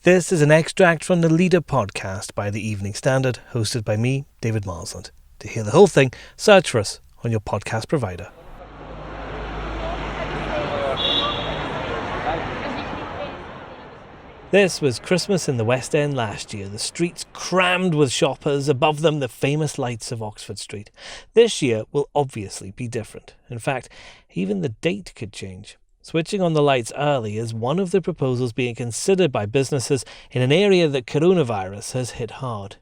This is an extract from the Leader podcast by the Evening Standard, hosted by me, David Marsland. To hear the whole thing, search for us on your podcast provider. This was Christmas in the West End last year, the streets crammed with shoppers, above them the famous lights of Oxford Street. This year will obviously be different. In fact, even the date could change. Switching on the lights early is one of the proposals being considered by businesses in an area that coronavirus has hit hard.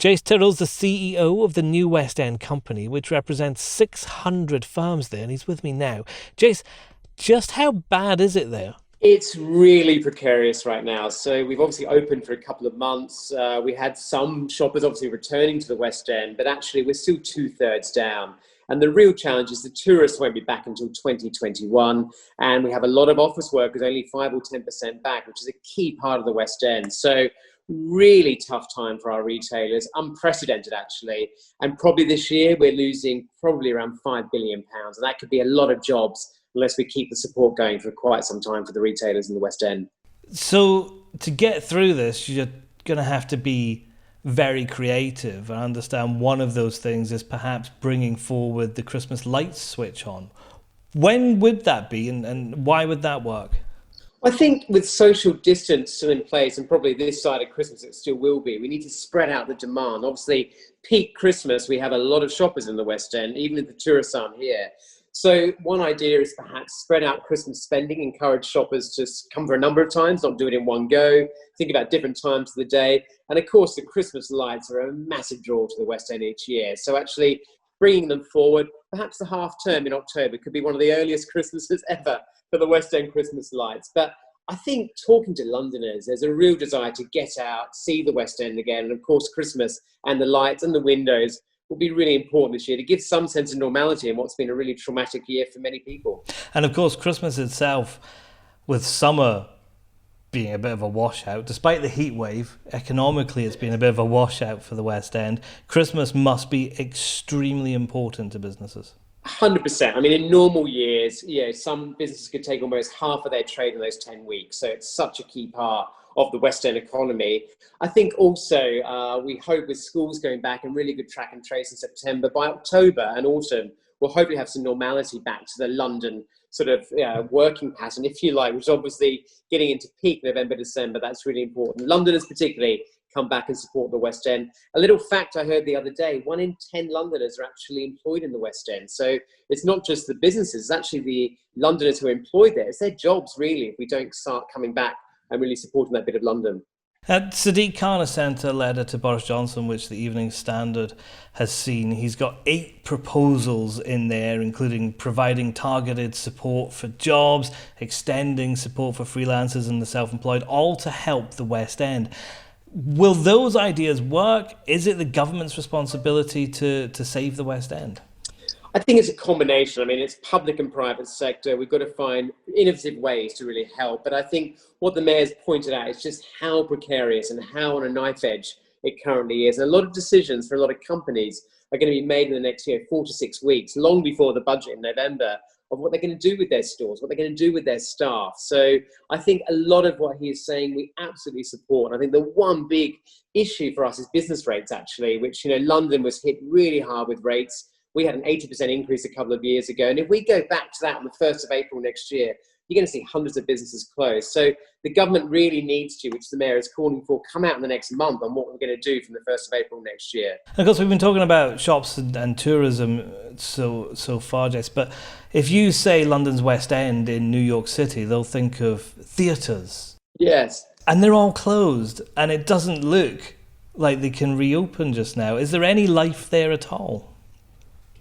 Jace Tyrrell's the CEO of the new West End company, which represents 600 firms there, and he's with me now. Jace, just how bad is it there? It's really precarious right now. So we've obviously opened for a couple of months. We had some shoppers obviously returning to the West End, but actually we're still 2/3 down. And the real challenge is the tourists won't be back until 2021. And we have a lot of office workers, only 5 or 10% back, which is a key part of the West End. So really tough time for our retailers, unprecedented actually. And probably this year we're losing probably around £5 billion. And that could be a lot of jobs unless we keep the support going for quite some time for the retailers in the West End. So to get through this, you're going to have to be very creative. I understand one of those things is perhaps bringing forward the Christmas lights switch on. When would that be and why would that work? I think with social distance still in place, and probably this side of Christmas it still will be, we need to spread out the demand. Obviously, peak Christmas, we have a lot of shoppers in the West End, even if the tourists aren't here. So one idea is perhaps spread out Christmas spending, encourage shoppers to come for a number of times, not do it in one go, think about different times of the day. And of course, the Christmas lights are a massive draw to the West End each year. So actually bringing them forward, perhaps the half term in October could be one of the earliest Christmases ever for the West End Christmas lights. But I think talking to Londoners, there's a real desire to get out, see the West End again. And of course, Christmas and the lights and the windows will be really important this year to give some sense of normality in what's been a really traumatic year for many people. And of course, Christmas itself, with summer being a bit of a washout, despite the heat wave, economically it's been a bit of a washout for the West End. Christmas must be extremely important to businesses. 100%. I mean, in normal years, some businesses could take almost half of their trade in those 10 weeks. So it's such a key part of the West End economy. I think also we hope with schools going back and really good track and trace in September, by October and autumn, we'll hopefully have some normality back to the London sort of working pattern, if you like, which is obviously getting into peak November, December. That's really important. Londoners particularly come back and support the West End. A little fact I heard the other day, 1 in 10 Londoners are actually employed in the West End. So it's not just the businesses, it's actually the Londoners who are employed there. It's their jobs, really, if we don't start coming back and really supporting that bit of London. Sadiq Khans has sent a letter to Boris Johnson, which the Evening Standard has seen. He's got 8 proposals in there, including providing targeted support for jobs, extending support for freelancers and the self-employed, all to help the West End. Will those ideas work? Is it the government's responsibility to save the West End? I think it's a combination. I mean, it's public and private sector. We've got to find innovative ways to really help. But I think what the mayor's pointed out is just how precarious and how on a knife edge it currently is. And a lot of decisions for a lot of companies are going to be made in the next 4 to 6 weeks, long before the budget in November, of what they're going to do with their stores, what they're going to do with their staff. So I think a lot of what he is saying we absolutely support. And I think the one big issue for us is business rates, actually, which, London was hit really hard with rates. We had an 80% increase a couple of years ago. And if we go back to that on the 1st of April next year, you're going to see hundreds of businesses close. So the government really needs to, which the mayor is calling for, come out in the next month on what we're going to do from the 1st of April next year. Of course, we've been talking about shops and tourism so far, Jace, but if you say London's West End in New York City, they'll think of theatres. Yes. And they're all closed, and it doesn't look like they can reopen just now. Is there any life there at all?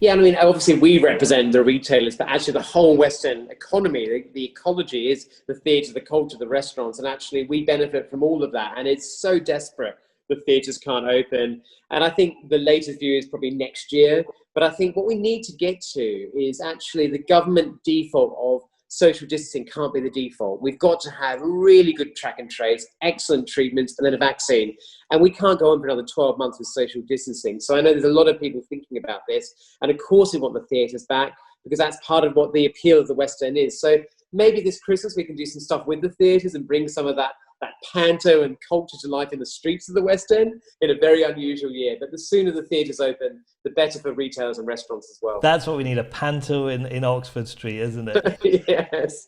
Yeah, I mean, obviously we represent the retailers, but actually the whole West End economy, the ecology is the theatre, the culture, the restaurants, and actually we benefit from all of that. And it's so desperate the theatres can't open. And I think the latest view is probably next year. But I think what we need to get to is actually the government default of social distancing can't be the default. We've got to have really good track and trace, excellent treatments, and then a vaccine. And we can't go on for another 12 months with social distancing. So I know there's a lot of people thinking about this. And of course we want the theatres back because that's part of what the appeal of the West End is. So maybe this Christmas we can do some stuff with the theatres and bring some of that panto and culture to life in the streets of the West End in a very unusual year. But the sooner the theatres open, the better for retailers and restaurants as well. That's what we need, a panto in Oxford Street, isn't it? Yes.